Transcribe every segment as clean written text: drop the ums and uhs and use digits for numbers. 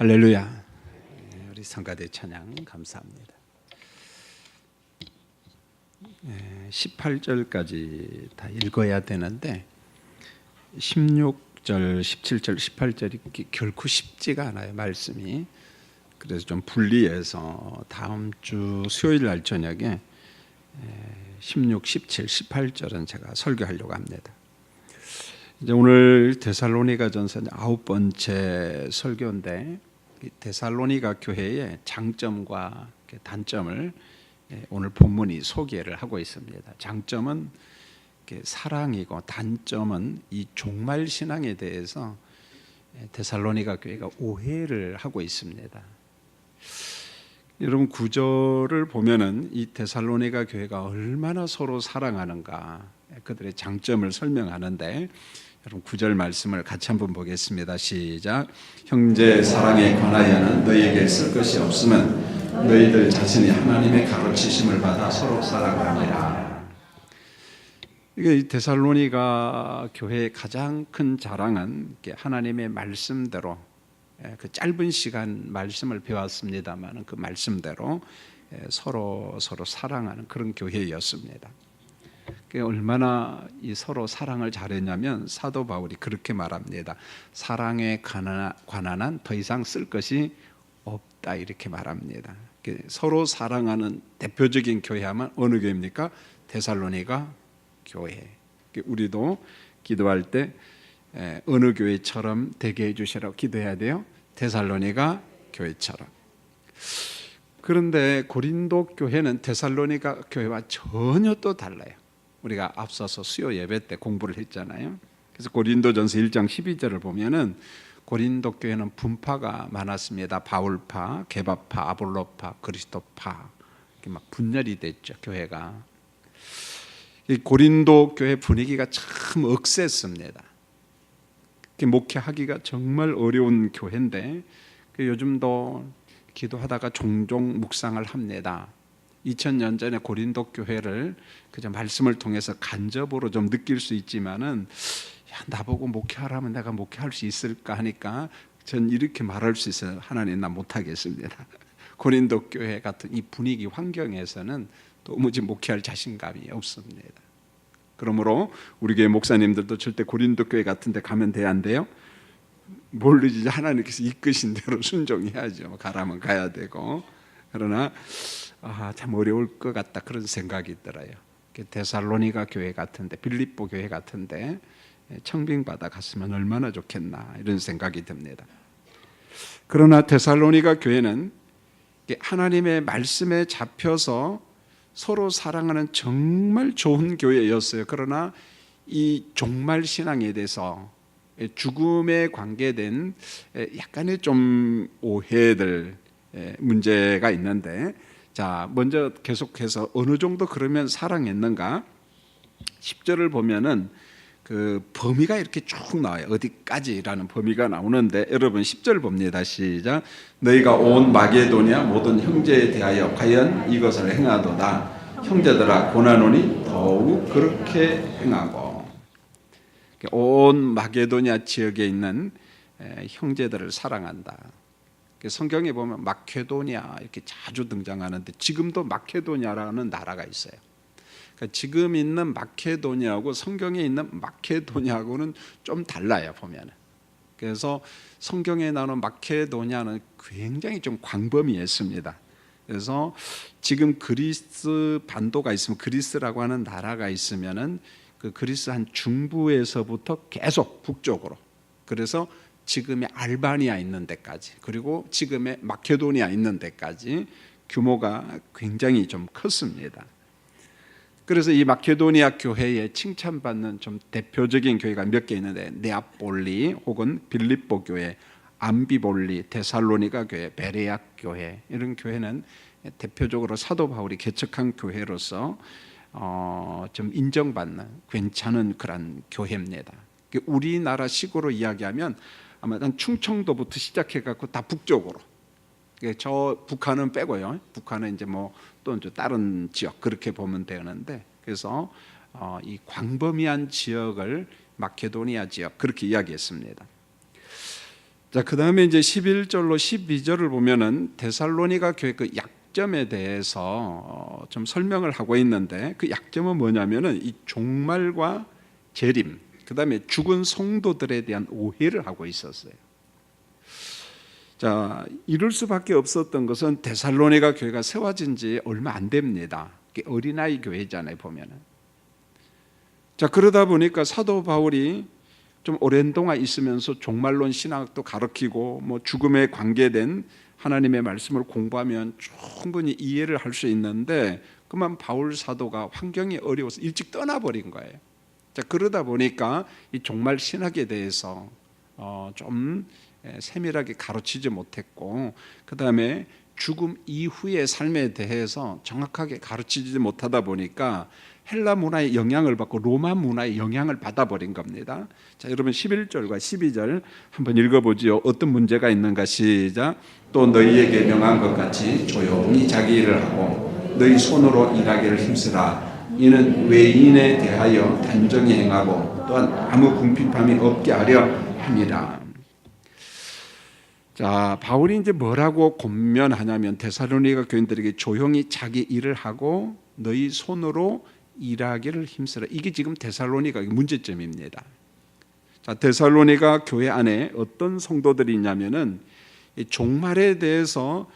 할렐루야. 우리 성가대 찬양 감사합니다. 18절까지 다 읽어야 되는데 16절, 17절, 18절이 결코 쉽지가 않아요, 말씀이. 그래서 좀 분리해서 다음 주 수요일 날 저녁에 16, 17, 18절은 제가 설교하려고 합니다. 이제 오늘 데살로니가전서 9번째 설교인데, 데살로니가 교회의 장점과 단점을 오늘 본문이 소개를 하고 있습니다. 장점은 사랑이고 단점은 이 종말 신앙에 대해서 데살로니가 교회가 오해를 하고 있습니다. 여러분, 구절을 보면은 이 데살로니가 교회가 얼마나 서로 사랑하는가, 그들의 장점을 설명하는데, 여러분 9절 말씀을 같이 한번 보겠습니다. 시작. 형제 사랑에 관하여는 너희에게 쓸 것이 없으면 너희들 자신이 하나님의 가르치심을 받아 서로 사랑하니라. 이게 데살로니가 교회의 가장 큰 자랑은 하나님의 말씀대로, 그 짧은 시간 말씀을 배웠습니다만 그 말씀대로 서로 사랑하는 그런 교회였습니다. 얼마나 이 서로 사랑을 잘했냐면 사도 바울이 그렇게 말합니다. 사랑에 관한 한 더 이상 쓸 것이 없다, 이렇게 말합니다. 서로 사랑하는 대표적인 교회하면 어느 교회입니까? 데살로니가 교회. 우리도 기도할 때 어느 교회처럼 되게 해주시라고 기도해야 돼요? 데살로니가 교회처럼. 그런데 고린도 교회는 데살로니가 교회와 전혀 또 달라요. 우리가 앞서서 수요 예배 때 공부를 했잖아요. 그래서 고린도전서 1장 12절을 보면은 고린도 교회는 분파가 많았습니다. 바울파, 게바파, 아볼로파, 그리스도파, 이렇게 막 분열이 됐죠, 교회가. 이 고린도 교회 분위기가 참 억셌습니다. 목회하기가 정말 어려운 교회인데, 요즘도 기도하다가 종종 묵상을 합니다. 2000년 전에 고린도 교회를 그저 말씀을 통해서 간접으로 좀 느낄 수 있지만은, 나보고 목회하라면 내가 목회할 수 있을까 하니까 전 이렇게 말할 수 있어요. 하나님, 나 못하겠습니다. 고린도 교회 같은 이 분위기 환경에서는 도무지 목회할 자신감이 없습니다. 그러므로 우리 교회 목사님들도 절대 고린도 교회 같은 데 가면 돼, 안 돼요? 모르지, 하나님께서 이끄신 대로 순종해야죠. 가라면 가야 되고. 그러나 참 어려울 것 같다, 그런 생각이 들어요. 데살로니가 교회 같은데, 빌립보 교회 같은데 청빙받아 갔으면 얼마나 좋겠나, 이런 생각이 듭니다. 그러나 데살로니가 교회는 하나님의 말씀에 잡혀서 서로 사랑하는 정말 좋은 교회였어요. 그러나 이 종말 신앙에 대해서, 죽음에 관계된 약간의 좀 오해들, 문제가 있는데, 자, 먼저 계속해서 어느 정도 그러면 사랑했는가? 10절을 보면은 그 범위가 이렇게 쭉 나와요. 어디까지라는 범위가 나오는데, 여러분 10절 봅니다. 시작. 너희가 온 마게도냐 모든 형제에 대하여 과연 이것을 행하도다. 형제들아 고나노니 더욱 그렇게 행하고. 온 마게도냐 지역에 있는 형제들을 사랑한다. 성경에 보면 마케도냐 이렇게 자주 등장하는데, 지금도 마케도냐라는 나라가 있어요. 그러니까 지금 있는 마케도냐하고 성경에 있는 마케도냐하고는 좀 달라요, 보면은. 그래서 성경에 나오는 마케도냐는 굉장히 좀 광범위했습니다. 그래서 지금 그리스 반도가 있으면, 그리스라고 하는 나라가 있으면은 그 그리스 한 중부에서부터 계속 북쪽으로, 그래서 지금의 알바니아 있는 데까지, 그리고 지금의 마케도니아 있는 데까지 규모가 굉장히 좀 컸습니다. 그래서 이 마케도니아 교회에 칭찬받는 좀 대표적인 교회가 몇 개 있는데, 네아폴리 혹은 빌립보 교회, 암비볼리, 데살로니가 교회, 베레아 교회, 이런 교회는 대표적으로 사도 바울이 개척한 교회로서 좀 인정받는 괜찮은 그런 교회입니다. 우리나라식으로 이야기하면 아마 한 충청도부터 시작해갖고 다 북쪽으로, 저 북한은 빼고요. 북한은 이제 뭐 또 다른 지역 그렇게 보면 되는데, 그래서 이 광범위한 지역을 마케도니아 지역 그렇게 이야기했습니다. 자, 그다음에 이제 11절로 12절을 보면은 데살로니가 교회 그 약점에 대해서 좀 설명을 하고 있는데, 그 약점은 뭐냐면은 이 종말과 재림, 그다음에 죽은 성도들에 대한 오해를 하고 있었어요. 자, 이럴 수밖에 없었던 것은 데살로니가 교회가 세워진 지 얼마 안 됩니다. 어린아이 교회잖아요, 보면은. 자, 그러다 보니까 사도 바울이 좀 오랜 동안 있으면서 종말론 신학도 가르치고 뭐 죽음에 관계된 하나님의 말씀을 공부하면 충분히 이해를 할 수 있는데, 그만 바울 사도가 환경이 어려워서 일찍 떠나버린 거예요. 자, 그러다 보니까 이 종말 신학에 대해서 좀 세밀하게 가르치지 못했고, 그 다음에 죽음 이후의 삶에 대해서 정확하게 가르치지 못하다 보니까 헬라 문화의 영향을 받고 로마 문화의 영향을 받아버린 겁니다. 자, 여러분 11절과 12절 한번 읽어보지요. 어떤 문제가 있는가? 시작. 또 너희에게 명한 것 같이 조용히 자기 일을 하고 너희 손으로 일하기를 힘쓰라. 이는 외인에 대하여 단정히 행하고 또한 아무 궁핍함이 없게 하려 함이라. 자, 바울이 이제 뭐라고 권면하냐면 데살로니가 교인들에게 조용히 자기 일을 하고 너희 손으로 일하기를 힘쓰라. 이게 지금 데살로니가 문제점입니다. 자, 데살로니가 교회 안에 어떤 성도들이 있냐면은 종말에 대해서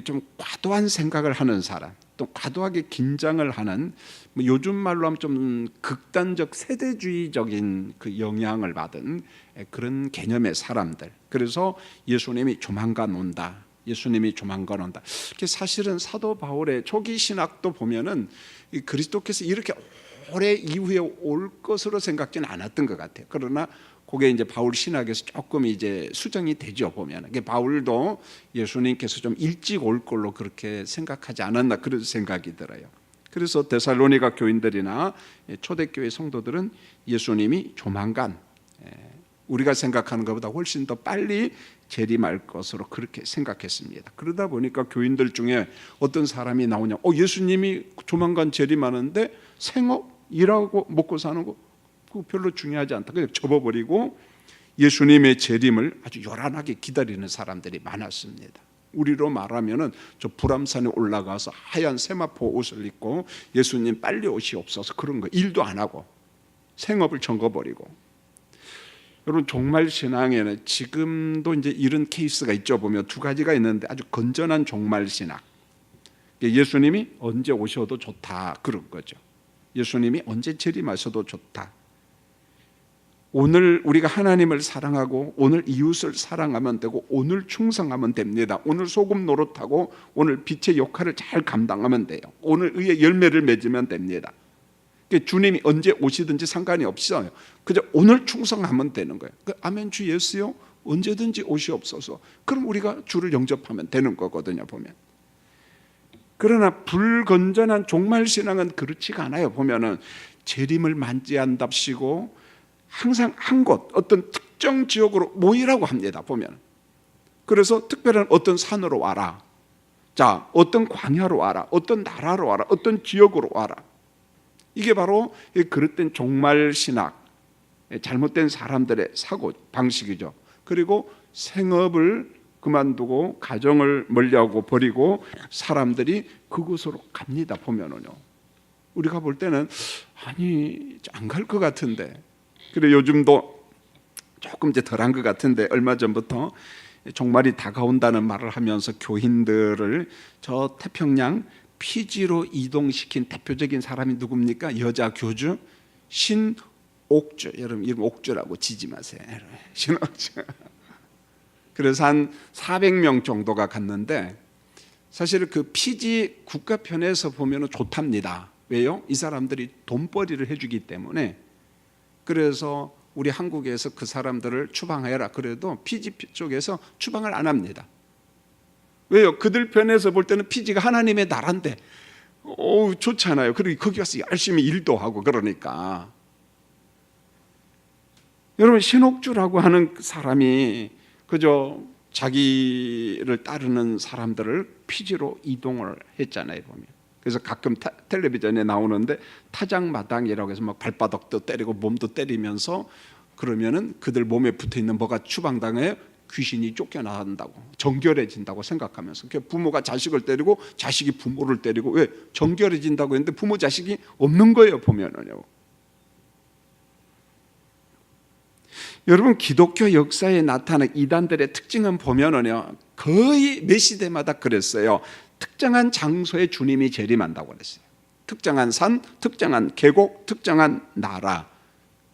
좀 과도한 생각을 하는 사람, 또 과도하게 긴장을 하는, 뭐 요즘 말로 하면 좀 극단적 세대주의적인 그 영향을 받은 그런 개념의 사람들. 그래서 예수님이 조만간 온다. 예수님이 조만간 온다. 사실은 사도 바울의 초기 신학도 보면은 그리스도께서 이렇게 오래 이후에 올 것으로 생각지는 않았던 것 같아요. 그러나 그게 이제 바울 신학에서 조금 이제 수정이 되죠, 보면. 바울도 예수님께서 좀 일찍 올 걸로 그렇게 생각하지 않았나, 그런 생각이 들어요. 그래서 데살로니가 교인들이나 초대교회 성도들은 예수님이 조만간 우리가 생각하는 것보다 훨씬 더 빨리 재림할 것으로 그렇게 생각했습니다. 그러다 보니까 교인들 중에 어떤 사람이 나오냐, 예수님이 조만간 재림하는데 생업, 일하고 먹고 사는 거 그거 별로 중요하지 않다, 그냥 접어버리고 예수님의 재림을 아주 요란하게 기다리는 사람들이 많았습니다. 우리로 말하면은 저 불암산에 올라가서 하얀 세마포 옷을 입고 예수님 빨리 오시옵소서, 그런 거 일도 안 하고 생업을 접어버리고. 여러분, 종말 신앙에는 지금도 이제 이런 케이스가 있죠. 보면 두 가지가 있는데 아주 건전한 종말 신학. 예수님이 언제 오셔도 좋다, 그런 거죠. 예수님이 언제 재림하셔도 좋다. 오늘 우리가 하나님을 사랑하고 오늘 이웃을 사랑하면 되고 오늘 충성하면 됩니다. 오늘 소금 노릇하고 오늘 빛의 역할을 잘 감당하면 돼요. 오늘 의의 열매를 맺으면 됩니다. 주님이 언제 오시든지 상관이 없어요. 그저 오늘 충성하면 되는 거예요. 아멘 주 예수요, 언제든지 오시옵소서. 그럼 우리가 주를 영접하면 되는 거거든요, 보면. 그러나 불건전한 종말 신앙은 그렇지가 않아요. 보면은 재림을 만지한답시고 항상 한 곳, 어떤 특정 지역으로 모이라고 합니다, 보면. 그래서 특별한 어떤 산으로 와라. 자, 어떤 광야로 와라. 어떤 나라로 와라. 어떤 지역으로 와라. 이게 바로 그릇된 종말 신학, 잘못된 사람들의 사고 방식이죠. 그리고 생업을 그만두고 가정을 멀리하고 버리고 사람들이 그곳으로 갑니다, 보면은요. 우리가 볼 때는 아니 안 갈 것 같은데, 그래 요즘도 조금 이제 덜한 것 같은데, 얼마 전부터 종말이 다가온다는 말을 하면서 교인들을 저 태평양 피지로 이동시킨 대표적인 사람이 누굽니까? 여자 교주 신옥주. 여러분 이름 옥주라고 지지 마세요. 신옥주. 그래서 한 400명 정도가 갔는데, 사실 그 피지 국가편에서 보면 좋답니다. 왜요? 이 사람들이 돈벌이를 해주기 때문에. 그래서 우리 한국에서 그 사람들을 추방해라 그래도 피지 쪽에서 추방을 안 합니다. 왜요? 그들 편에서 볼 때는 피지가 하나님의 나라인데 좋잖아요. 그리고 거기 가서 열심히 일도 하고 그러니까. 여러분, 신옥주라고 하는 사람이 그저 자기를 따르는 사람들을 피지로 이동을 했잖아요, 보면. 그래서 가끔 텔레비전에 나오는데 타작마당이라고 해서 막 발바닥도 때리고 몸도 때리면서 그러면은 그들 몸에 붙어 있는 뭐가 추방당해요? 귀신이 쫓겨나간다고, 정결해진다고 생각하면서 부모가 자식을 때리고 자식이 부모를 때리고, 왜? 정결해진다고 했는데 부모 자식이 없는 거예요, 보면은요. 여러분, 기독교 역사에 나타난 이단들의 특징은 보면은요, 거의 매 시대마다 그랬어요. 특정한 장소에 주님이 재림한다고 그랬어요. 특정한 산, 특정한 계곡, 특정한 나라.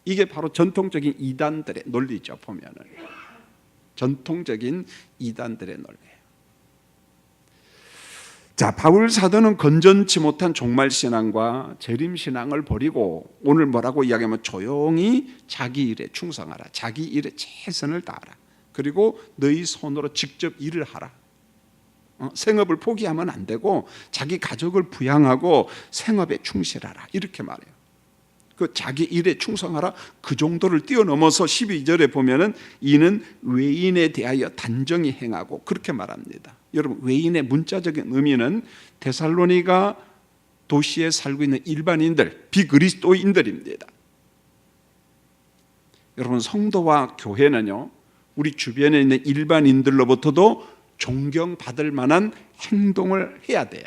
이게 바로 전통적인 이단들의 논리죠, 보면은. 전통적인 이단들의 논리예요. 자, 바울 사도는 건전치 못한 종말신앙과 재림신앙을 버리고 오늘 뭐라고 이야기하면 조용히 자기 일에 충성하라. 자기 일에 최선을 다하라. 그리고 너희 손으로 직접 일을 하라. 생업을 포기하면 안 되고 자기 가족을 부양하고 생업에 충실하라. 이렇게 말해요. 그 자기 일에 충성하라, 그 정도를 뛰어넘어서 12절에 보면은 이는 외인에 대하여 단정히 행하고, 그렇게 말합니다. 여러분, 외인의 문자적인 의미는 데살로니가 도시에 살고 있는 일반인들, 비그리스도인들입니다. 여러분, 성도와 교회는요, 우리 주변에 있는 일반인들로부터도 존경받을 만한 행동을 해야 돼요.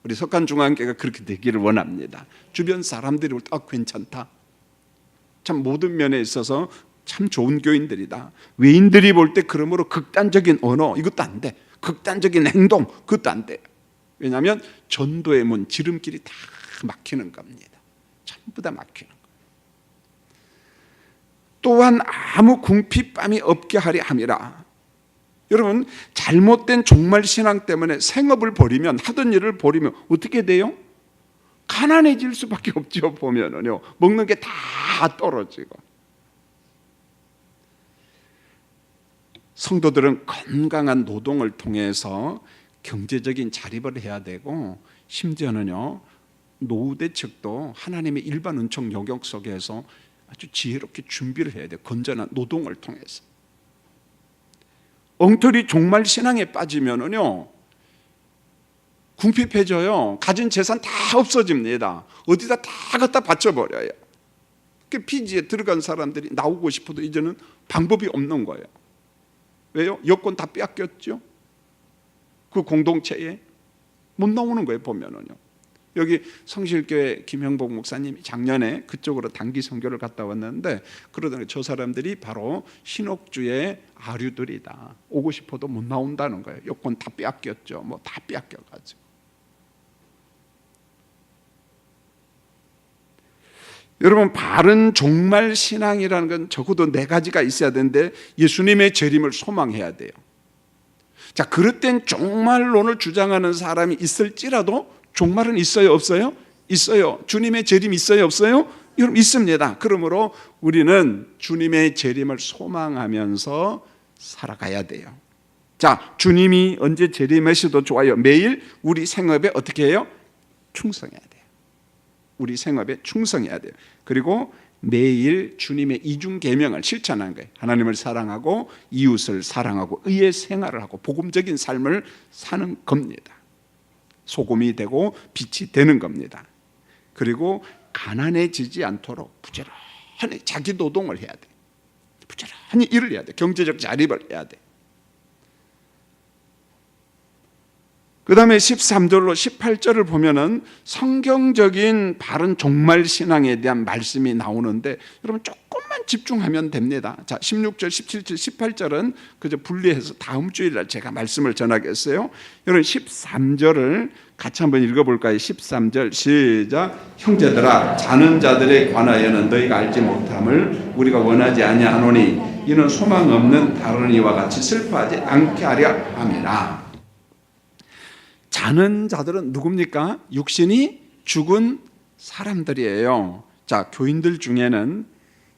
우리 석간중앙교회가 그렇게 되기를 원합니다. 주변 사람들이 볼 때 괜찮다, 참 모든 면에 있어서 참 좋은 교인들이다. 외인들이 볼 때 그러므로 극단적인 언어, 이것도 안 돼. 극단적인 행동, 그것도 안 돼. 왜냐하면 전도의 문, 지름길이 다 막히는 겁니다. 전부 다 막히는 거예요. 또한 아무 궁핍함이 없게 하려 함이라. 여러분, 잘못된 종말신앙 때문에 생업을 버리면, 하던 일을 버리면 어떻게 돼요? 가난해질 수밖에 없죠. 보면은요, 먹는 게 다 떨어지고. 성도들은 건강한 노동을 통해서 경제적인 자립을 해야 되고, 심지어는요, 노후대 측도 하나님의 일반 은총 영역 속에서 아주 지혜롭게 준비를 해야 돼요. 건전한 노동을 통해서. 엉터리 종말신앙에 빠지면은요, 궁핍해져요. 가진 재산 다 없어집니다. 어디다 다 갖다 바쳐버려요. 피지에 들어간 사람들이 나오고 싶어도 이제는 방법이 없는 거예요. 왜요? 여권 다 빼앗겼죠. 그 공동체에 못 나오는 거예요, 보면은요. 여기 성실교회 김형복 목사님이 작년에 그쪽으로 단기 선교를 갔다 왔는데, 그러더니 저 사람들이 바로 신옥주의 아류들이다. 오고 싶어도 못 나온다는 거예요. 여권 다 빼앗겼죠. 뭐 다 빼앗겨가지고. 여러분, 바른 종말 신앙이라는 건 적어도 4가지가 있어야 되는데, 예수님의 재림을 소망해야 돼요. 자, 그릇된 종말론을 주장하는 사람이 있을지라도 종말은 있어요, 없어요? 있어요. 주님의 재림 있어요, 없어요? 여러분, 있습니다. 그러므로 우리는 주님의 재림을 소망하면서 살아가야 돼요. 자, 주님이 언제 재림하셔도 좋아요. 매일 우리 생업에 어떻게 해요? 충성해야 돼요. 우리 생업에 충성해야 돼요. 그리고 매일 주님의 이중 계명을 실천하는 거예요. 하나님을 사랑하고 이웃을 사랑하고 의의 생활을 하고 복음적인 삶을 사는 겁니다. 소금이 되고 빛이 되는 겁니다. 그리고 가난해지지 않도록 부지런히 자기 노동을 해야 돼. 부지런히 일을 해야 돼. 경제적 자립을 해야 돼. 그 다음에 13절로 18절을 보면은 성경적인 바른 종말 신앙에 대한 말씀이 나오는데, 여러분 조금만 집중하면 됩니다. 자, 16절, 17절, 18절은 그저 분리해서 다음 주일날 제가 말씀을 전하겠어요. 여러분 13절을 같이 한번 읽어볼까요? 13절 시작. 형제들아, 자는 자들에 관하여는 너희가 알지 못함을 우리가 원하지 아니하노니 이는 소망 없는 다른 이와 같이 슬퍼하지 않게 하려 함이라. 자는 자들은 누굽니까? 육신이 죽은 사람들이에요. 자, 교인들 중에는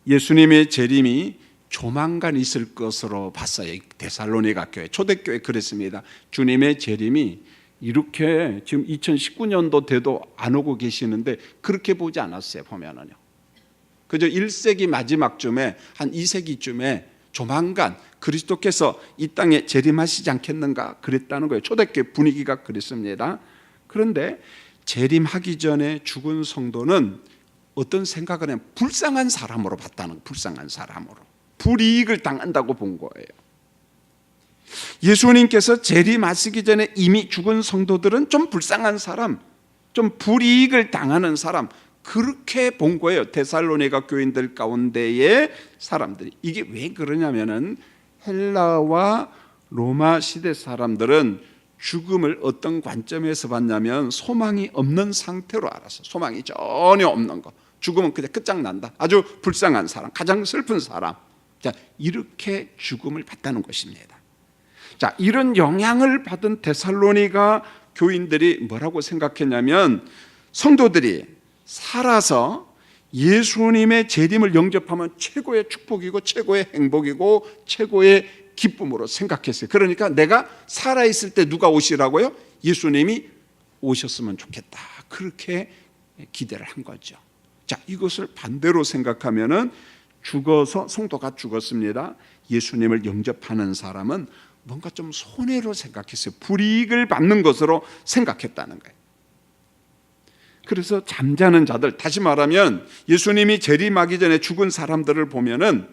예수님의 재림이 조만간 있을 것으로 봤어요. 데살로니가 교회, 초대교회 그랬습니다. 주님의 재림이 이렇게 지금 2019년도 돼도 안 오고 계시는데 그렇게 보지 않았어요. 보면은요, 그저 1세기 마지막쯤에, 한 2세기쯤에 조만간 그리스도께서 이 땅에 재림하시지 않겠는가 그랬다는 거예요. 초대교회 분위기가 그랬습니다. 그런데 재림하기 전에 죽은 성도는 어떤 생각을 하면 불쌍한 사람으로 봤다는 거예요. 불쌍한 사람으로. 불이익을 당한다고 본 거예요. 예수님께서 재림하시기 전에 이미 죽은 성도들은 좀 불쌍한 사람, 좀 불이익을 당하는 사람, 그렇게 본 거예요. 데살로니가 교인들 가운데의 사람들이. 이게 왜 그러냐면은 헬라와 로마 시대 사람들은 죽음을 어떤 관점에서 봤냐면 소망이 없는 상태로 알았어. 소망이 전혀 없는 거. 죽으면 그냥 끝장난다. 아주 불쌍한 사람, 가장 슬픈 사람. 자, 이렇게 죽음을 봤다는 것입니다. 자, 이런 영향을 받은 데살로니가 교인들이 뭐라고 생각했냐면 성도들이 살아서 예수님의 재림을 영접하면 최고의 축복이고 최고의 행복이고 최고의 기쁨으로 생각했어요. 그러니까 내가 살아있을 때 누가 오시라고요? 예수님이 오셨으면 좋겠다. 그렇게 기대를 한 거죠. 자, 이것을 반대로 생각하면은 죽어서 성도가 죽었습니다. 예수님을 영접하는 사람은 뭔가 좀 손해로 생각했어요. 불이익을 받는 것으로 생각했다는 거예요. 그래서 잠자는 자들, 다시 말하면 예수님이 재림하기 전에 죽은 사람들을 보면은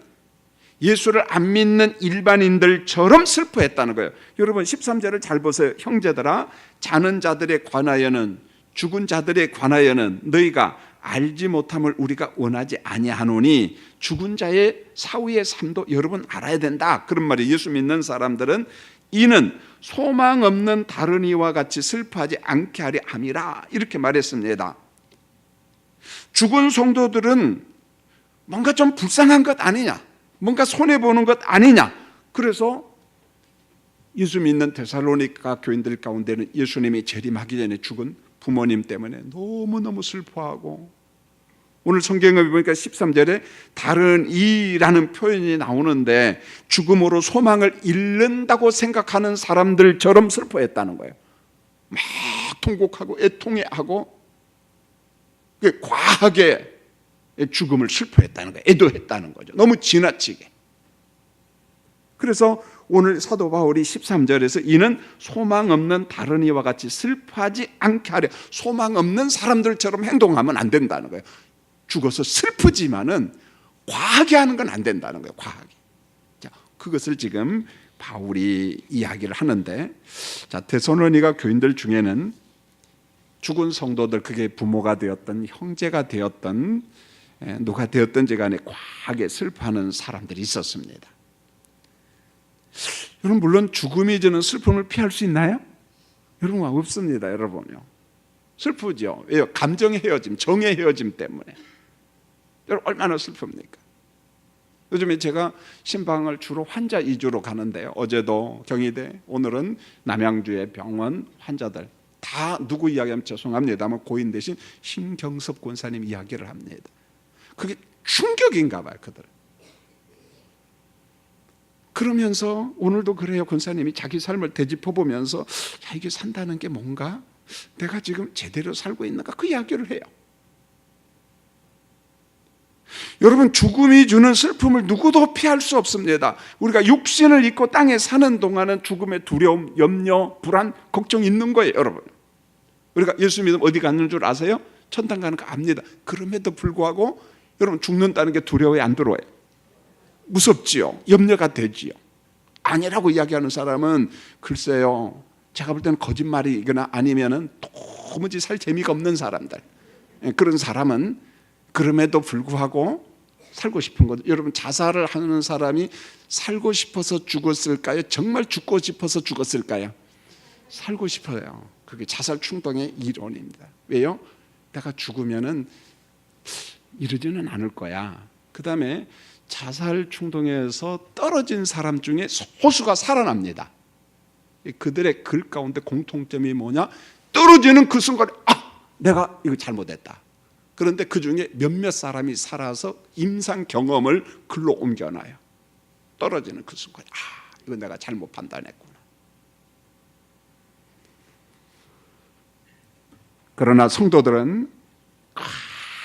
예수를 안 믿는 일반인들처럼 슬퍼했다는 거예요. 여러분 13절을 잘 보세요. 형제들아, 자는 자들에 관하여는, 죽은 자들에 관하여는 너희가 알지 못함을 우리가 원하지 아니하노니 죽은 자의 사후의 삶도 여러분 알아야 된다. 그런 말이 예수 믿는 사람들은 이는 소망 없는 다른 이와 같이 슬퍼하지 않게 하려 함이라, 이렇게 말했습니다. 죽은 성도들은 뭔가 좀 불쌍한 것 아니냐, 뭔가 손해보는 것 아니냐. 그래서 예수 믿는 데살로니가 교인들 가운데는 예수님이 재림하기 전에 죽은 부모님 때문에 너무너무 슬퍼하고, 오늘 성경에 보니까 13절에 다른 이라는 표현이 나오는데 죽음으로 소망을 잃는다고 생각하는 사람들처럼 슬퍼했다는 거예요. 막 통곡하고 애통해하고 과하게 죽음을 슬퍼했다는 거예요. 애도했다는 거죠. 너무 지나치게. 그래서 오늘 사도 바울이 13절에서 이는 소망 없는 다른 이와 같이 슬퍼하지 않게 하려, 소망 없는 사람들처럼 행동하면 안 된다는 거예요. 죽어서 슬프지만은 과하게 하는 건 안 된다는 거예요. 과하게. 자, 그것을 지금 바울이 이야기를 하는데, 자, 데살로니가 교인들 중에는 죽은 성도들, 그게 부모가 되었던 형제가 되었던 누가 되었든지 간에 과하게 슬퍼하는 사람들이 있었습니다. 여러분, 물론 죽음이 주는 슬픔을 피할 수 있나요? 여러분, 없습니다. 여러분요, 슬프죠. 왜요? 감정의 헤어짐, 정의 헤어짐 때문에. 여러분, 얼마나 슬픕니까? 요즘에 제가 신방을 주로 환자 위주로 가는데요, 어제도 경희대, 오늘은 남양주의 병원 환자들 다 누구 이야기하면 죄송합니다만 고인 대신 신경섭 권사님 이야기를 합니다. 그게 충격인가 봐요, 그들. 그러면서 오늘도 그래요. 권사님이 자기 삶을 되짚어보면서 야, 이게 산다는 게 뭔가, 내가 지금 제대로 살고 있는가, 그 이야기를 해요. 여러분, 죽음이 주는 슬픔을 누구도 피할 수 없습니다. 우리가 육신을 입고 땅에 사는 동안은 죽음의 두려움, 염려, 불안, 걱정 있는 거예요. 여러분, 우리가 예수 믿으면 어디 가는 줄 아세요? 천당 가는 거 압니다. 그럼에도 불구하고 여러분, 죽는다는 게 두려워요, 안 두려워요? 무섭지요. 염려가 되지요. 아니라고 이야기하는 사람은 글쎄요, 제가 볼 때는 거짓말이거나 아니면은 도무지 살 재미가 없는 사람들, 그런 사람은 그럼에도 불구하고 살고 싶은 것. 여러분, 자살을 하는 사람이 살고 싶어서 죽었을까요? 정말 죽고 싶어서 죽었을까요? 살고 싶어요. 그게 자살 충동의 이론입니다. 왜요? 내가 죽으면은 이러지는 않을 거야. 그 다음에 자살 충동에서 떨어진 사람 중에 소수가 살아납니다. 그들의 글 가운데 공통점이 뭐냐? 떨어지는 그 순간에 내가 이거 잘못했다. 그런데 그 중에 몇몇 사람이 살아서 임상 경험을 글로 옮겨놔요. 떨어지는 그 순간에 이거 내가 잘못 판단했구나. 그러나 성도들은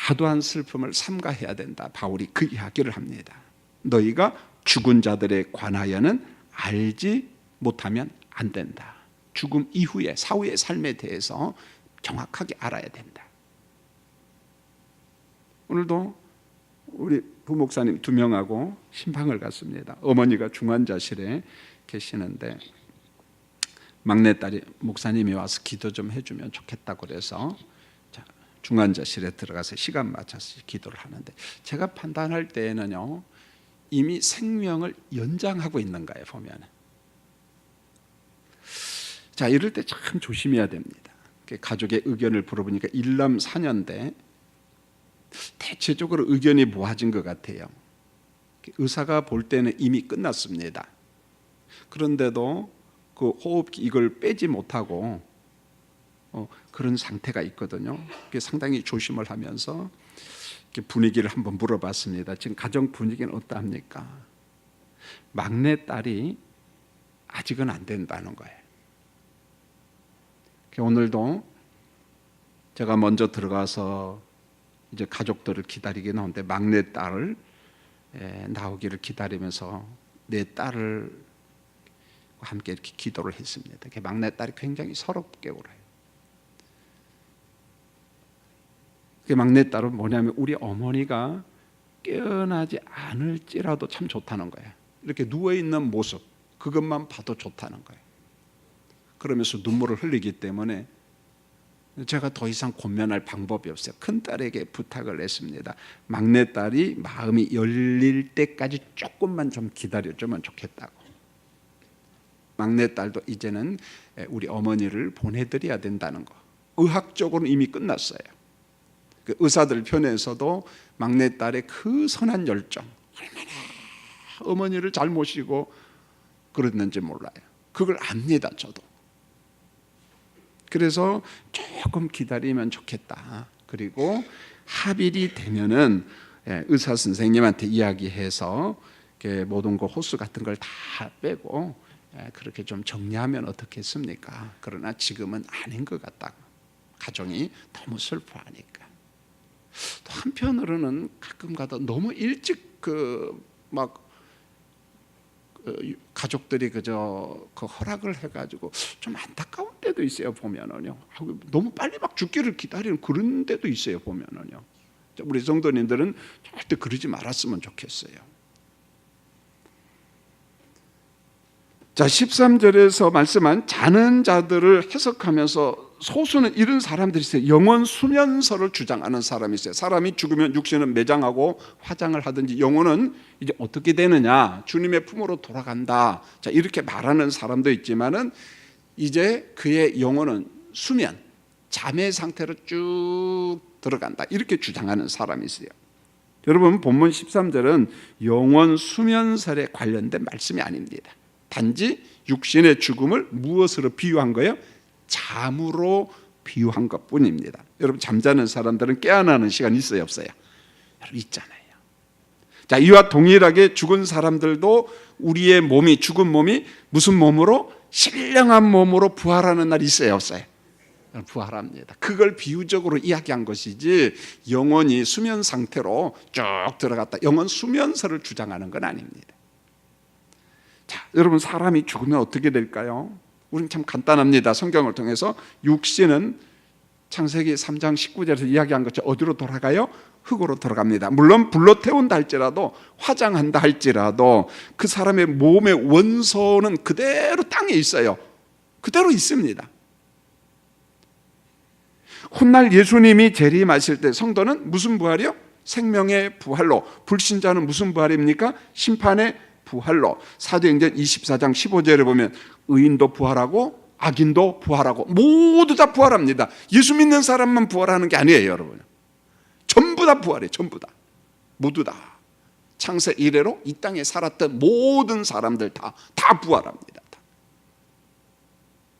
과도한 슬픔을 삼가해야 된다. 바울이 그 이야기를 합니다. 너희가 죽은 자들에 관하여는 알지 못하면 안 된다. 죽음 이후에 사후의 삶에 대해서 정확하게 알아야 된다. 오늘도 우리 부목사님 2명하고 신방을 갔습니다. 어머니가 중환자실에 계시는데 막내딸이 목사님이 와서 기도 좀 해주면 좋겠다고 그래서 중환자실에 들어가서 시간 맞춰서 기도를 하는데, 제가 판단할 때에는요 이미 생명을 연장하고 있는 거예요 보면. 자, 이럴 때 참 조심해야 됩니다. 가족의 의견을 물어보니까 일남 4년대 대체적으로 의견이 모아진 것 같아요. 의사가 볼 때는 이미 끝났습니다. 그런데도 그 호흡기 이걸 빼지 못하고 그런 상태가 있거든요. 상당히 조심을 하면서 분위기를 한번 물어봤습니다. 지금 가정 분위기는 어떠합니까? 막내딸이 아직은 안 된다는 거예요. 오늘도 제가 먼저 들어가서 이제 가족들을 기다리긴 하는데 막내딸을 나오기를 기다리면서 내 딸을 함께 이렇게 기도를 했습니다. 막내딸이 굉장히 서럽게 울어요. 막내딸은 뭐냐면 우리 어머니가 깨어나지 않을지라도 참 좋다는 거예요. 이렇게 누워있는 모습 그것만 봐도 좋다는 거예요. 그러면서 눈물을 흘리기 때문에 제가 더 이상 권면할 방법이 없어요. 큰딸에게 부탁을 했습니다. 막내딸이 마음이 열릴 때까지 조금만 좀 기다려주면 좋겠다고. 막내딸도 이제는 우리 어머니를 보내드려야 된다는 거, 의학적으로는 이미 끝났어요. 그 의사들 편에서도 막내딸의 그 선한 열정, 얼마나 어머니를 잘 모시고 그랬는지 몰라요. 그걸 압니다 저도. 그래서 조금 기다리면 좋겠다. 그리고 합일이 되면은 의사 선생님한테 이야기해서 모든 거 호수 같은 걸 다 빼고 그렇게 좀 정리하면 어떻겠습니까? 그러나 지금은 아닌 것 같다고. 가정이 너무 슬퍼하니까. 또 한편으로는 가끔가다 너무 일찍 가족들이 그 허락을 해가지고 좀 안타까운 때도 있어요 보면은요. 너무 빨리 막 죽기를 기다리는 그런 때도 있어요 보면은요. 우리 성도님들은 절대 그러지 말았으면 좋겠어요. 자, 13절에서 말씀한 자는 자들을 해석하면서 소수는 이런 사람들이 있어요. 영원 수면설을 주장하는 사람이 있어요. 사람이 죽으면 육신은 매장하고 화장을 하든지 영혼은 이제 어떻게 되느냐, 주님의 품으로 돌아간다. 자, 이렇게 말하는 사람도 있지만은 이제 그의 영혼은 수면, 잠의 상태로 쭉 들어간다. 이렇게 주장하는 사람이 있어요. 여러분, 본문 13절은 영원 수면설에 관련된 말씀이 아닙니다. 단지 육신의 죽음을 무엇으로 비유한 거예요? 잠으로 비유한 것뿐입니다. 여러분, 잠자는 사람들은 깨어나는 시간이 있어요 없어요? 여러분, 있잖아요. 자, 이와 동일하게 죽은 사람들도 우리의 몸이, 죽은 몸이 무슨 몸으로? 신령한 몸으로 부활하는 날이 있어요 없어요? 부활합니다. 그걸 비유적으로 이야기한 것이지 영원히 수면 상태로 쭉 들어갔다, 영원 수면설을 주장하는 건 아닙니다. 자, 여러분, 사람이 죽으면 어떻게 될까요? 우리는 참 간단합니다. 성경을 통해서 육신은 창세기 3장 19절에서 이야기한 것처럼 어디로 돌아가요? 흙으로 돌아갑니다. 물론 불로 태운다 할지라도, 화장한다 할지라도 그 사람의 몸의 원소는 그대로 땅에 있어요. 그대로 있습니다. 훗날 예수님이 재림하실 때 성도는 무슨 부활이요? 생명의 부활로. 불신자는 무슨 부활입니까? 심판의 부활로. 사도행전 24장 15절에 보면 의인도 부활하고 악인도 부활하고 모두 다 부활합니다. 예수 믿는 사람만 부활하는 게 아니에요 여러분. 전부 다 부활해요. 전부 다. 모두 다. 창세 이래로 이 땅에 살았던 모든 사람들 다 부활합니다.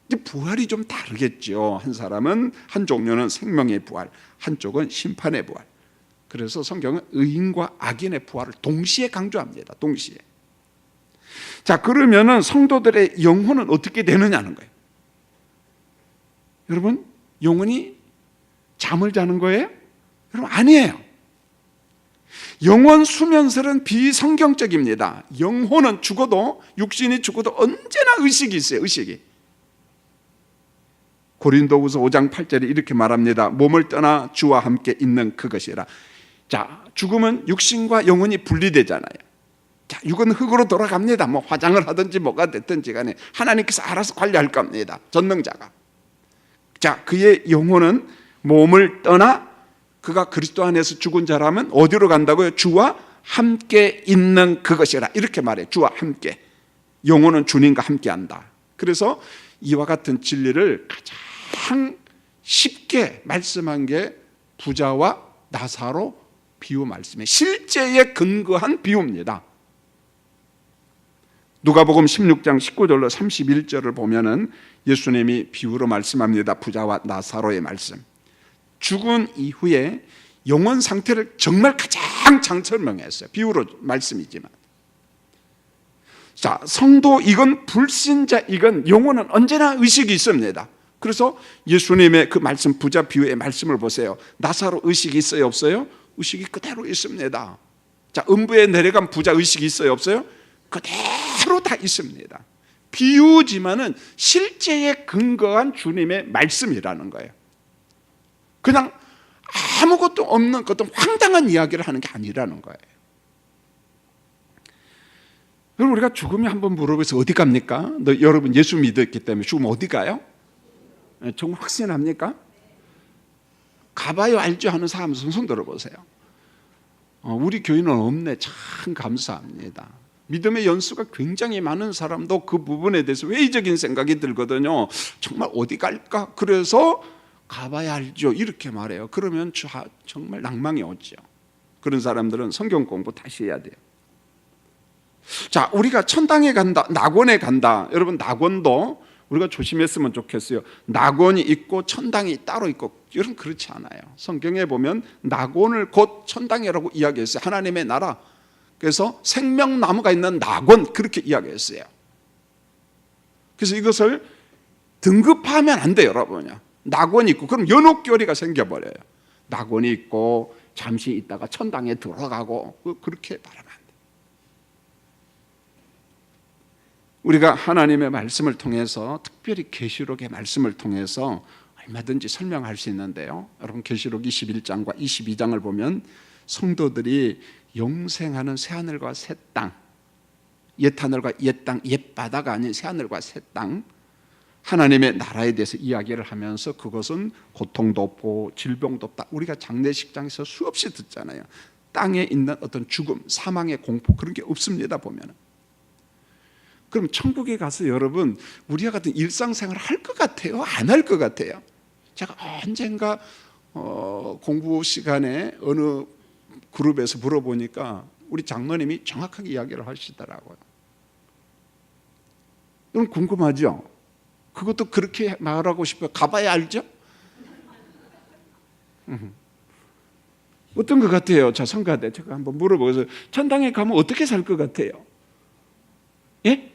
이제 부활이 좀 다르겠죠. 한 사람은, 한 종류는 생명의 부활, 한쪽은 심판의 부활. 그래서 성경은 의인과 악인의 부활을 동시에 강조합니다. 동시에. 자, 그러면은 성도들의 영혼은 어떻게 되느냐는 거예요. 여러분, 영혼이 잠을 자는 거예요? 여러분, 아니에요. 영원 수면설은 비성경적입니다. 영혼은 죽어도, 육신이 죽어도 언제나 의식이 있어요. 의식이. 고린도후서 5장 8절에 이렇게 말합니다. 몸을 떠나 주와 함께 있는 그것이라. 자, 죽으면 육신과 영혼이 분리되잖아요. 자, 육은 흙으로 돌아갑니다. 뭐 화장을 하든지 뭐가 됐든지 간에 하나님께서 알아서 관리할 겁니다. 전능자가. 자, 그의 영혼은 몸을 떠나 그가 그리스도 안에서 죽은 자라면 어디로 간다고요? 주와 함께 있는 그것이라. 이렇게 말해요. 주와 함께. 영혼은 주님과 함께 한다. 그래서 이와 같은 진리를 가장 쉽게 말씀한 게 부자와 나사로 비유 말씀에 실제에 근거한 비유입니다. 누가복음 16장 19절로 31절을 보면은 예수님이 비유로 말씀합니다. 부자와 나사로의 말씀. 죽은 이후에 영혼 상태를 정말 가장 잘 설명했어요. 비유로 말씀이지만. 자, 성도 이건 불신자 이건 영혼은 언제나 의식이 있습니다. 그래서 예수님의 그 말씀 부자 비유의 말씀을 보세요. 나사로 의식이 있어요, 없어요? 의식이 그대로 있습니다. 자, 음부에 내려간 부자 의식이 있어요, 없어요? 그대로 다 있습니다. 비유지만은 실제에 근거한 주님의 말씀이라는 거예요. 그냥 아무것도 없는 어떤 황당한 이야기를 하는 게 아니라는 거예요. 여러분, 우리가 죽음이 한번 물어봐서 어디 갑니까? 여러분 예수 믿었기 때문에 죽으면 어디 가요? 정말 확신합니까? 가봐요 알죠 하는 사람 손 들어보세요. 우리 교인은 없네. 참 감사합니다. 믿음의 연수가 굉장히 많은 사람도 그 부분에 대해서 회의적인 생각이 들거든요. 정말 어디 갈까? 그래서 가봐야 알죠 이렇게 말해요. 그러면 정말 낭망이 오죠. 그런 사람들은 성경 공부 다시 해야 돼요. 자, 우리가 천당에 간다, 낙원에 간다. 여러분, 낙원도 우리가 조심했으면 좋겠어요. 낙원이 있고 천당이 따로 있고, 여러분 그렇지 않아요. 성경에 보면 낙원을 곧 천당이라고 이야기했어요. 하나님의 나라. 그래서 생명나무가 있는 낙원 그렇게 이야기했어요. 그래서 이것을 등급화하면 안 돼요, 여러분. 낙원이 있고 그럼 연옥교리가 생겨버려요. 낙원이 있고 잠시 있다가 천당에 들어가고 그렇게 말하면 안 돼요. 우리가 하나님의 말씀을 통해서 특별히 계시록의 말씀을 통해서 얼마든지 설명할 수 있는데요. 여러분 계시록 21장과 22장을 보면 성도들이 영생하는 새하늘과 새 땅, 옛하늘과 옛 땅, 옛 바다가 아닌 새하늘과 새 땅, 하나님의 나라에 대해서 이야기를 하면서 그것은 고통도 없고 질병도 없다. 우리가 장례식장에서 수없이 듣잖아요. 땅에 있는 어떤 죽음, 사망의 공포 그런 게 없습니다 보면은. 그럼 천국에 가서 여러분 우리와 같은 일상생활을 할 것 같아요? 안 할 것 같아요? 제가 언젠가 공부 시간에 어느 그룹에서 물어보니까 우리 장로님이 정확하게 이야기를 하시더라고요. 여러분 궁금하죠? 그것도 그렇게 말하고 싶어요. 가봐야 알죠? 어떤 것 같아요? 자, 성가대 제가 한번 물어보세요. 천당에 가면 어떻게 살 것 같아요? 예?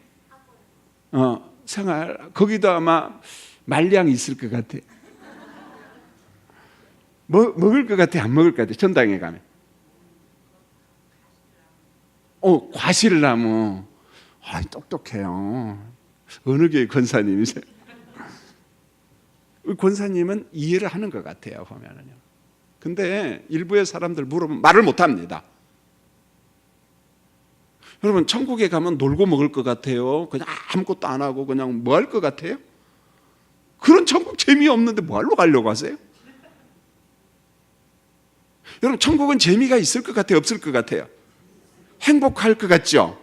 생활 거기도 아마 말량이 있을 것 같아요. 먹을 것 같아요? 안 먹을 것 같아요? 천당에 가면 과실나무. 똑똑해요. 어느 교회 권사님이세요? 권사님은 이해를 하는 것 같아요 보면은요. 근데 일부의 사람들 물어보면 말을 못합니다. 여러분 천국에 가면 놀고 먹을 것 같아요? 그냥 아무것도 안 하고 그냥 뭐 할 것 같아요? 그런 천국 재미없는데 뭐하러 가려고 하세요? 여러분 천국은 재미가 있을 것 같아요? 없을 것 같아요? 행복할 것 같죠?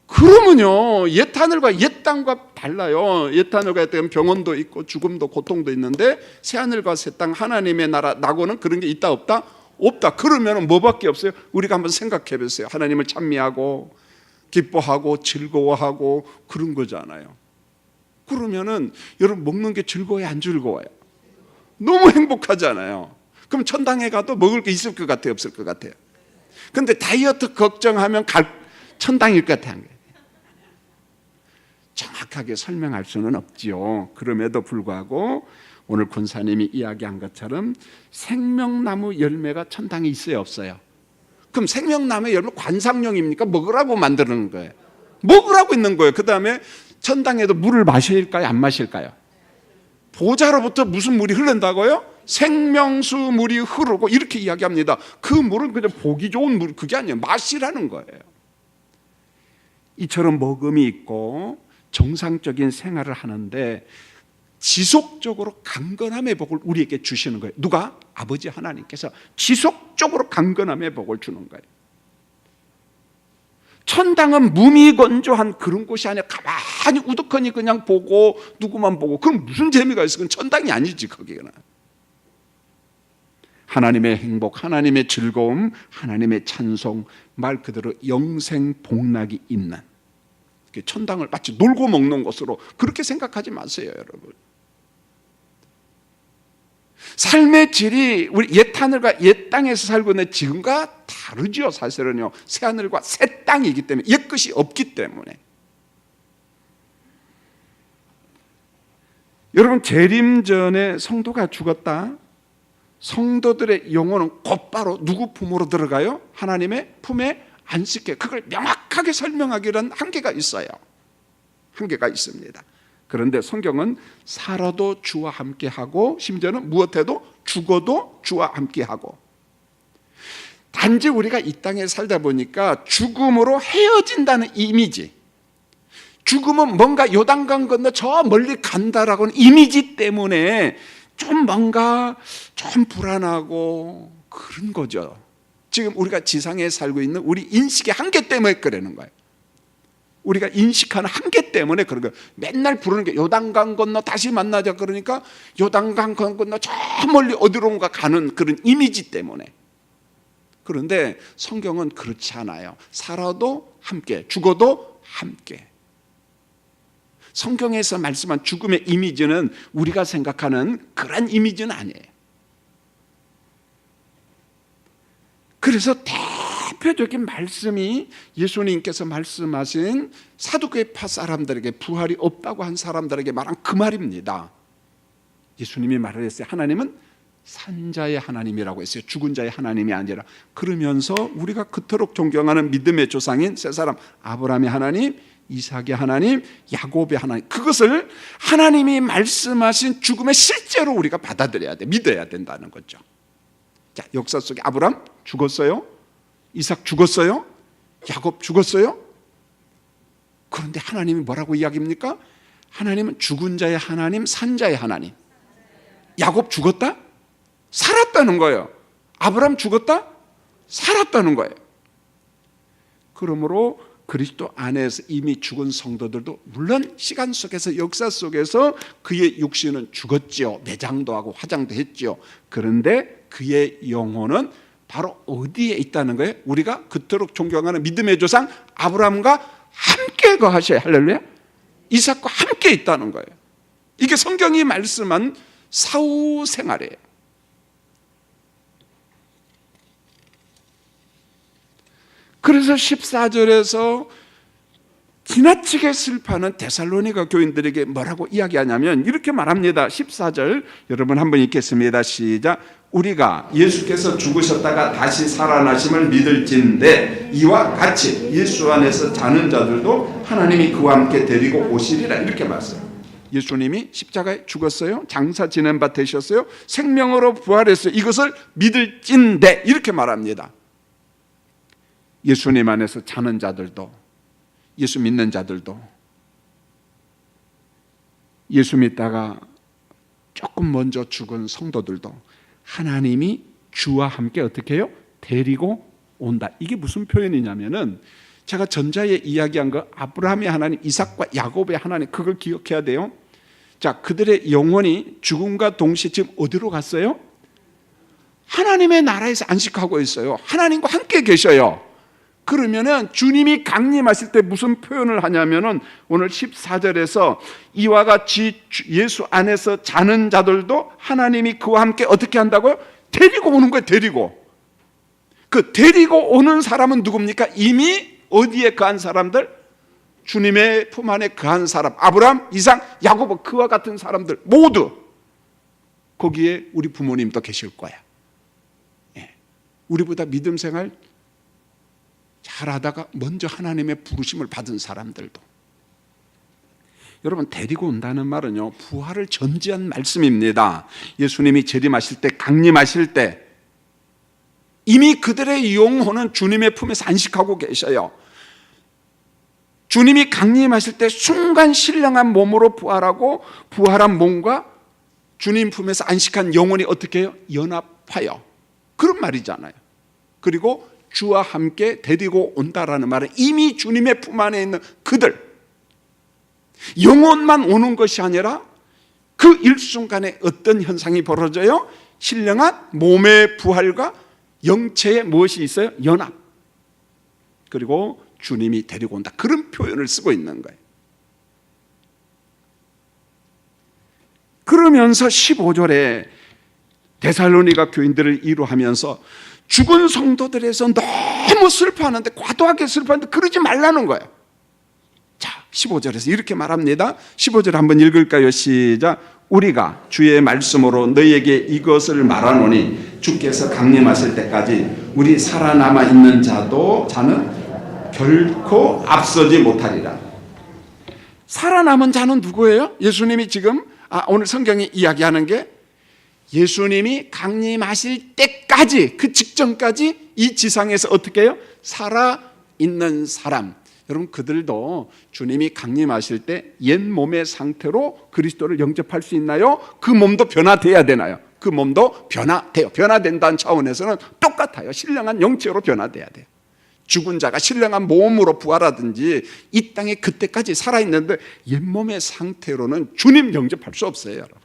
그러면요 옛하늘과 옛 땅과 달라요. 옛하늘과 옛 병원도 있고 죽음도 고통도 있는데 새하늘과 새 땅 하나님의 나라 낙원은 그런 게 있다 없다? 없다. 그러면 뭐밖에 없어요? 우리가 한번 생각해 보세요. 하나님을 찬미하고 기뻐하고 즐거워하고 그런 거잖아요. 그러면은 여러분 먹는 게 즐거워요 안 즐거워요? 너무 행복하잖아요. 그럼 천당에 가도 먹을 게 있을 것 같아요 없을 것 같아요? 근데 다이어트 걱정하면 천당일 것 같아요. 정확하게 설명할 수는 없지요. 그럼에도 불구하고 오늘 권사님이 이야기한 것처럼 생명나무 열매가 천당에 있어요 없어요? 그럼 생명나무 열매 관상용입니까? 먹으라고 만드는 거예요. 먹으라고 있는 거예요. 그 다음에 천당에도 물을 마실까요 안 마실까요? 보좌로부터 무슨 물이 흐른다고요? 생명수 물이 흐르고 이렇게 이야기합니다. 그 물은 그냥 보기 좋은 물 그게 아니에요. 마시라는 거예요. 이처럼 먹음이 있고 정상적인 생활을 하는데 지속적으로 강건함의 복을 우리에게 주시는 거예요. 누가? 아버지 하나님께서 지속적으로 강건함의 복을 주는 거예요. 천당은 무미건조한 그런 곳이 아니라 가만히 우두커니 그냥 보고 누구만 보고 그럼 무슨 재미가 있어? 그건 천당이 아니지. 거기는 하나님의 행복, 하나님의 즐거움, 하나님의 찬송, 말 그대로 영생복락이 있는 천당을 마치 놀고 먹는 것으로 그렇게 생각하지 마세요, 여러분. 삶의 질이 우리 옛 하늘과 옛 땅에서 살고 있는 지금과 다르죠. 사실은요, 새 하늘과 새 땅이기 때문에, 옛 것이 없기 때문에. 여러분, 재림 전에 성도가 죽었다, 성도들의 영혼은 곧바로 누구 품으로 들어가요? 하나님의 품에 안식해. 그걸 명확하게 설명하기는 한계가 있어요. 한계가 있습니다. 그런데 성경은 살아도 주와 함께하고 심지어는 무엇해도 죽어도 주와 함께하고, 단지 우리가 이 땅에 살다 보니까 죽음으로 헤어진다는 이미지, 죽음은 뭔가 요단강 건너 저 멀리 간다라고는 이미지 때문에 좀 뭔가 좀 불안하고 그런 거죠. 지금 우리가 지상에 살고 있는 우리 인식의 한계 때문에 그러는 거예요. 우리가 인식하는 한계 때문에 그런 거예요. 맨날 부르는 게 요단강 건너 다시 만나자 그러니까 요단강 건너 저 멀리 어디론가 가는 그런 이미지 때문에. 그런데 성경은 그렇지 않아요. 살아도 함께, 죽어도 함께. 성경에서 말씀한 죽음의 이미지는 우리가 생각하는 그런 이미지는 아니에요. 그래서 대표적인 말씀이 예수님께서 말씀하신 사두개파 사람들에게, 부활이 없다고 한 사람들에게 말한 그 말입니다. 예수님이 말을 했어요. 하나님은 산자의 하나님이라고 했어요. 죽은 자의 하나님이 아니라. 그러면서 우리가 그토록 존경하는 믿음의 조상인 세 사람, 아브라함의 하나님, 이삭의 하나님, 야곱의 하나님, 그것을 하나님이 말씀하신 죽음에 실제로 우리가 받아들여야 돼, 믿어야 된다는 거죠. 자, 역사 속에 아브라함 죽었어요? 이삭 죽었어요? 야곱 죽었어요? 그런데 하나님이 뭐라고 이야기합니까? 하나님은 죽은 자의 하나님, 산 자의 하나님. 야곱 죽었다? 살았다는 거예요. 아브라함 죽었다? 살았다는 거예요. 그러므로 그리스도 안에서 이미 죽은 성도들도 물론 시간 속에서, 역사 속에서 그의 육신은 죽었지요. 매장도 하고 화장도 했지요. 그런데 그의 영혼은 바로 어디에 있다는 거예요? 우리가 그토록 존경하는 믿음의 조상 아브라함과 함께 거하셔야, 할렐루야, 이삭과 함께 있다는 거예요. 이게 성경이 말씀한 사후 생활이에요. 그래서 14절에서 지나치게 슬퍼하는 데살로니가 교인들에게 뭐라고 이야기하냐면 이렇게 말합니다. 14절 여러분 한번 읽겠습니다. 시작. 우리가 예수께서 죽으셨다가 다시 살아나심을 믿을진대 이와 같이 예수 안에서 자는 자들도 하나님이 그와 함께 데리고 오시리라. 이렇게 말씀해요. 예수님이 십자가에 죽었어요. 장사 지낸 바 되셨어요. 생명으로 부활했어요. 이것을 믿을진대 이렇게 말합니다. 예수님 안에서 자는 자들도, 예수 믿는 자들도, 예수 믿다가 조금 먼저 죽은 성도들도 하나님이 주와 함께 어떻게 해요? 데리고 온다. 이게 무슨 표현이냐면은 제가 전자에 이야기한 거 아브라함의 하나님, 이삭과 야곱의 하나님, 그걸 기억해야 돼요. 자, 그들의 영혼이 죽음과 동시에 지금 어디로 갔어요? 하나님의 나라에서 안식하고 있어요. 하나님과 함께 계셔요. 그러면은 주님이 강림하실 때 무슨 표현을 하냐면은 오늘 14절에서 이와 같이 예수 안에서 자는 자들도 하나님이 그와 함께 어떻게 한다고요? 데리고 오는 거예요. 데리고. 그 데리고 오는 사람은 누굽니까? 이미 어디에 거한 사람들? 주님의 품 안에 거한 사람, 아브라함, 이삭, 야곱, 그와 같은 사람들 모두 거기에 우리 부모님도 계실 거야. 예. 우리보다 믿음 생활 잘하다가 먼저 하나님의 부르심을 받은 사람들도. 여러분, 데리고 온다는 말은요, 부활을 전제한 말씀입니다. 예수님이 재림하실 때, 강림하실 때 이미 그들의 영혼은 주님의 품에서 안식하고 계셔요. 주님이 강림하실 때 순간 신령한 몸으로 부활하고 부활한 몸과 주님 품에서 안식한 영혼이 어떻게 해요? 연합하여. 그런 말이잖아요. 그리고 주와 함께 데리고 온다라는 말은 이미 주님의 품 안에 있는 그들, 영혼만 오는 것이 아니라 그 일순간에 어떤 현상이 벌어져요? 신령한 몸의 부활과 영체에 무엇이 있어요? 연합. 그리고 주님이 데리고 온다. 그런 표현을 쓰고 있는 거예요. 그러면서 15절에 데살로니가 교인들을 위로하면서 죽은 성도들에서 너무 슬퍼하는데, 과도하게 슬퍼하는데 그러지 말라는 거예요. 자, 15절에서 이렇게 말합니다. 15절 한번 읽을까요? 시작. 우리가 주의 말씀으로 너희에게 이것을 말하노니 주께서 강림하실 때까지 우리 살아남아 있는 자는 결코 앞서지 못하리라. 살아남은 자는 누구예요? 예수님이 지금 오늘 성경이 이야기하는 게 예수님이 강림하실 때까지, 그 직전까지 이 지상에서 어떻게 해요? 살아있는 사람. 여러분, 그들도 주님이 강림하실 때 옛 몸의 상태로 그리스도를 영접할 수 있나요? 그 몸도 변화돼야 되나요? 그 몸도 변화돼요. 변화된다는 차원에서는 똑같아요. 신령한 영체로 변화돼야 돼요. 죽은 자가 신령한 몸으로 부활하든지 이 땅에 그때까지 살아있는데 옛 몸의 상태로는 주님 영접할 수 없어요, 여러분.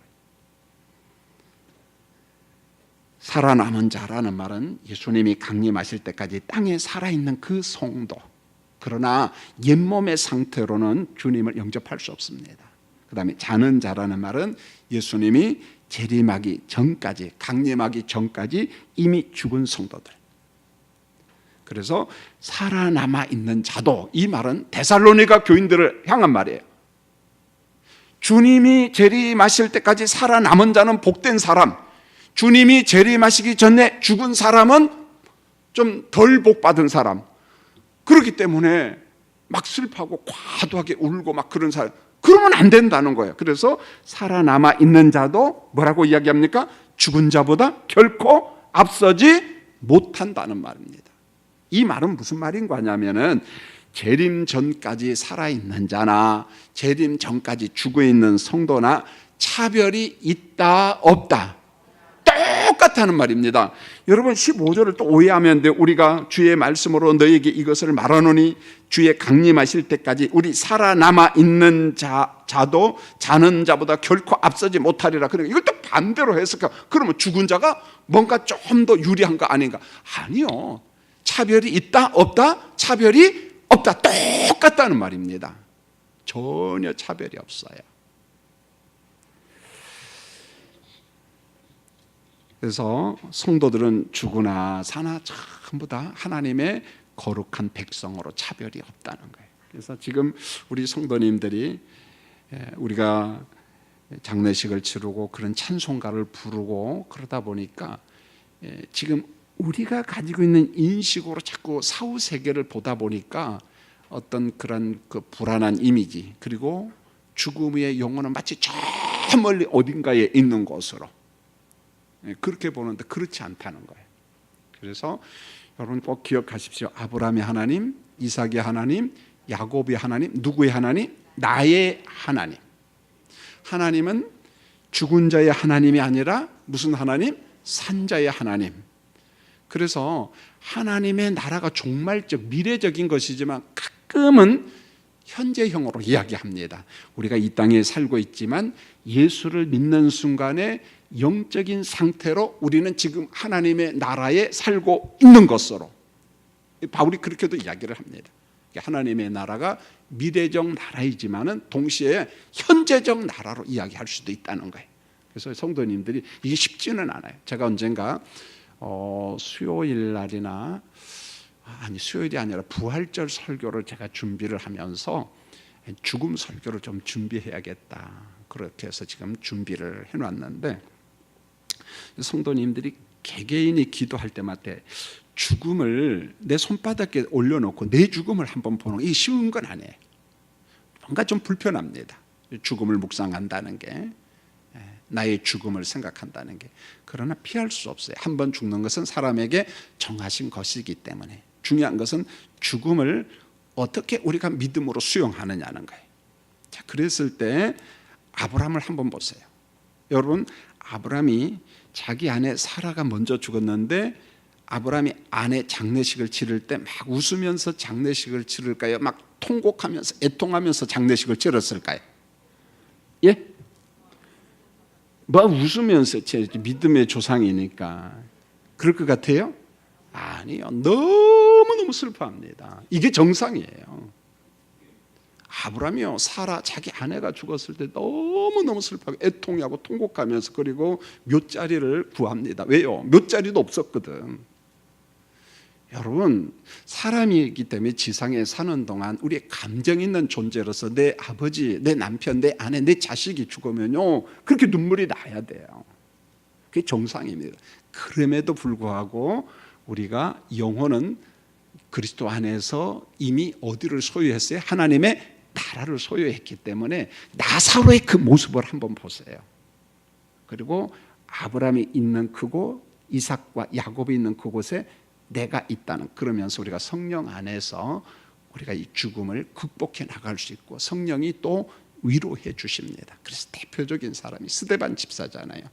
살아남은 자라는 말은 예수님이 강림하실 때까지 땅에 살아있는 그 성도, 그러나 옛몸의 상태로는 주님을 영접할 수 없습니다. 그 다음에 자는 자라는 말은 예수님이 재림하기 전까지, 강림하기 전까지 이미 죽은 성도들. 그래서 살아남아 있는 자도, 이 말은 데살로니가 교인들을 향한 말이에요. 주님이 재림하실 때까지 살아남은 자는 복된 사람, 주님이 재림하시기 전에 죽은 사람은 좀 덜 복받은 사람. 그렇기 때문에 막 슬퍼하고 과도하게 울고 막 그런 사람, 그러면 안 된다는 거예요. 그래서 살아남아 있는 자도 뭐라고 이야기합니까? 죽은 자보다 결코 앞서지 못한다는 말입니다. 이 말은 무슨 말인 거냐면은 재림 전까지 살아있는 자나 재림 전까지 죽어있는 성도나 차별이 있다 없다 똑같다는 말입니다. 여러분, 15절을 또 오해하면 안 돼요. 우리가 주의 말씀으로 너에게 이것을 말하노니 주의 강림하실 때까지 우리 살아남아 있는 자도 자는 자보다 결코 앞서지 못하리라. 그러니까 이걸 또 반대로 해석하. 그러면 죽은 자가 뭔가 좀 더 유리한 거 아닌가? 아니요. 차별이 있다 없다? 차별이 없다. 똑같다는 말입니다. 전혀 차별이 없어요. 그래서 성도들은 죽으나 사나 전부 다 하나님의 거룩한 백성으로 차별이 없다는 거예요. 그래서 지금 우리 성도님들이 우리가 장례식을 치르고 그런 찬송가를 부르고 그러다 보니까 지금 우리가 가지고 있는 인식으로 자꾸 사후 세계를 보다 보니까 어떤 그런 그 불안한 이미지, 그리고 죽음의 영혼은 마치 저 멀리 어딘가에 있는 것으로 그렇게 보는데 그렇지 않다는 거예요. 그래서 여러분 꼭 기억하십시오. 아브라함의 하나님, 이삭의 하나님, 야곱의 하나님, 누구의 하나님? 나의 하나님. 하나님은 죽은 자의 하나님이 아니라 무슨 하나님? 산자의 하나님. 그래서 하나님의 나라가 종말적, 미래적인 것이지만 가끔은 현재형으로 이야기합니다. 우리가 이 땅에 살고 있지만 예수를 믿는 순간에 영적인 상태로 우리는 지금 하나님의 나라에 살고 있는 것으로, 바울이 그렇게도 이야기를 합니다. 하나님의 나라가 미래적 나라이지만은 동시에 현재적 나라로 이야기할 수도 있다는 거예요. 그래서 성도님들이 이게 쉽지는 않아요. 제가 언젠가 수요일 날이나 수요일이 아니라 부활절 설교를 제가 준비를 하면서 죽음 설교를 좀 준비해야겠다, 그렇게 해서 지금 준비를 해놨는데, 성도님들이 개개인이 기도할 때마다 죽음을 내 손바닥에 올려놓고 내 죽음을 한번 보는 게 쉬운 건 아니에요. 뭔가 좀 불편합니다. 죽음을 묵상한다는 게, 나의 죽음을 생각한다는 게. 그러나 피할 수 없어요. 한 번 죽는 것은 사람에게 정하신 것이기 때문에. 중요한 것은 죽음을 어떻게 우리가 믿음으로 수용하느냐는 거예요. 자, 그랬을 때 아브라함을 한번 보세요. 여러분, 아브라함이 자기 아내 사라가 먼저 죽었는데 아브라함이 아내 장례식을 치를 때 막 웃으면서 장례식을 치를까요? 막 통곡하면서 애통하면서 장례식을 치렀을까요? 예? 뭐 웃으면서 제 믿음의 조상이니까 그럴 것 같아요? 아니요. 너무너무 슬퍼합니다. 이게 정상이에요. 아브라함이요, 사라 자기 아내가 죽었을 때 너무너무 슬퍼하고 애통하고 통곡하면서 그리고 묘자리를 구합니다. 왜요? 묘자리도 없었거든. 여러분, 사람이기 때문에 지상에 사는 동안 우리의 감정 있는 존재로서 내 아버지, 내 남편, 내 아내, 내 자식이 죽으면요 그렇게 눈물이 나야 돼요. 그게 정상입니다. 그럼에도 불구하고 우리가 영혼은 그리스도 안에서 이미 어디를 소유했어요? 하나님의 나라를 소유했기 때문에 나사로의 그 모습을 한번 보세요. 그리고 아브라함이 있는 그곳, 이삭과 야곱이 있는 그곳에 내가 있다는, 그러면서 우리가 성령 안에서 우리가 이 죽음을 극복해 나갈 수 있고 성령이 또 위로해 주십니다. 그래서 대표적인 사람이 스데반 집사잖아요.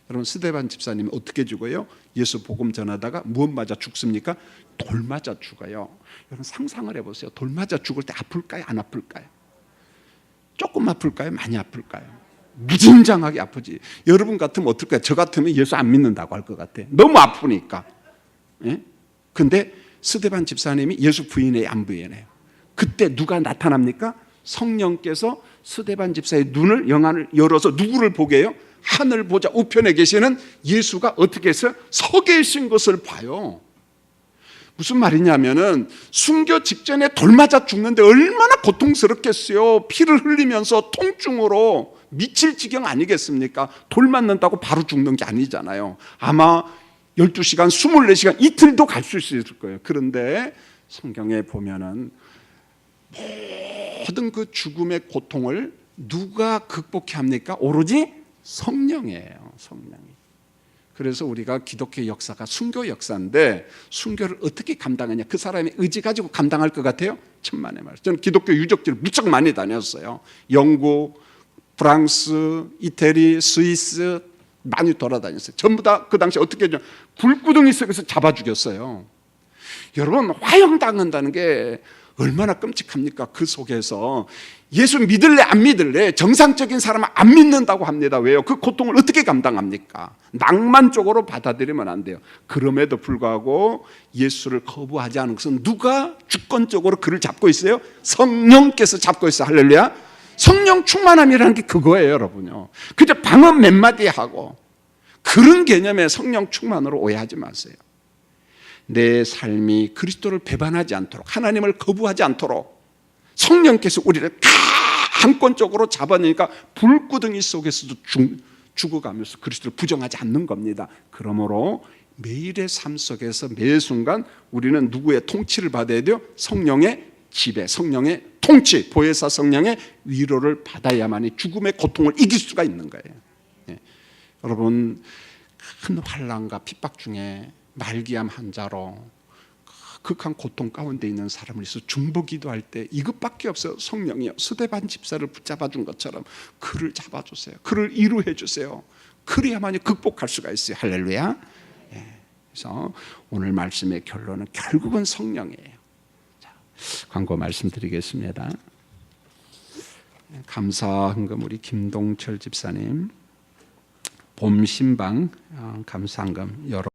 여러분, 스데반 집사님이 어떻게 죽어요? 예수 복음 전하다가 무엇 맞아 죽습니까? 돌 맞아 죽어요. 여러분, 상상을 해보세요. 돌 맞아 죽을 때 아플까요? 안 아플까요? 조금 아플까요? 많이 아플까요? 무진장하게 아프지. 여러분 같으면 어떨까요? 저 같으면 예수 안 믿는다고 할 것 같아요. 너무 아프니까. 예? 근데 스데반 집사님이 예수 부인해요, 안 부인해요? 그때 누가 나타납니까? 성령께서 스데반 집사의 눈을, 영안을 열어서 누구를 보게 해요? 하늘 보좌 우편에 계시는 예수가 어떻게 했어요? 서 계신 것을 봐요. 무슨 말이냐면은 순교 직전에 돌 맞아 죽는데 얼마나 고통스럽겠어요. 피를 흘리면서 통증으로 미칠 지경 아니겠습니까? 돌 맞는다고 바로 죽는 게 아니잖아요. 아마 12시간, 24시간, 이틀도 갈 수 있을 거예요. 그런데 성경에 보면은 모든 그 죽음의 고통을 누가 극복해 합니까? 오로지 성령이에요. 성령이. 그래서 우리가 기독교 역사가 순교 역사인데 순교를 어떻게 감당하냐? 그 사람의 의지 가지고 감당할 것 같아요? 천만의 말. 저는 기독교 유적지를 무척 많이 다녔어요. 영국, 프랑스, 이태리, 스위스 많이 돌아다녔어요. 전부 다 그 당시 어떻게 했냐? 불구덩이 속에서 잡아 죽였어요. 여러분, 화형당한다는 게 얼마나 끔찍합니까? 그 속에서 예수 믿을래 안 믿을래? 정상적인 사람은 안 믿는다고 합니다. 왜요? 그 고통을 어떻게 감당합니까? 낭만적으로 받아들이면 안 돼요. 그럼에도 불구하고 예수를 거부하지 않은 것은 누가 주권적으로 그를 잡고 있어요? 성령께서 잡고 있어요. 할렐루야. 성령 충만함이라는 게 그거예요, 여러분요. 그저 방언 몇 마디 하고 그런 개념의 성령 충만으로 오해하지 마세요. 내 삶이 그리스도를 배반하지 않도록, 하나님을 거부하지 않도록 성령께서 우리를 강권적으로 잡아내니까 불구덩이 속에서도 죽어가면서 그리스도를 부정하지 않는 겁니다. 그러므로 매일의 삶 속에서 매 순간 우리는 누구의 통치를 받아야 돼요? 성령의 지배, 성령의 통치, 보혜사 성령의 위로를 받아야만이 죽음의 고통을 이길 수가 있는 거예요. 예. 여러분, 큰 환난과 핍박 중에 말기암 환자로 극한 고통 가운데 있는 사람을 위해서 중보기도할 때 이것밖에 없어요. 성령이요, 스데반 집사를 붙잡아 준 것처럼 그를 잡아주세요. 그를 위로해 주세요. 그래야만이 극복할 수가 있어요. 할렐루야. 예. 그래서 오늘 말씀의 결론은 결국은 성령이에요. 자, 광고 말씀드리겠습니다. 감사헌금 우리 김동철 집사님 봄신방 감사헌금 여러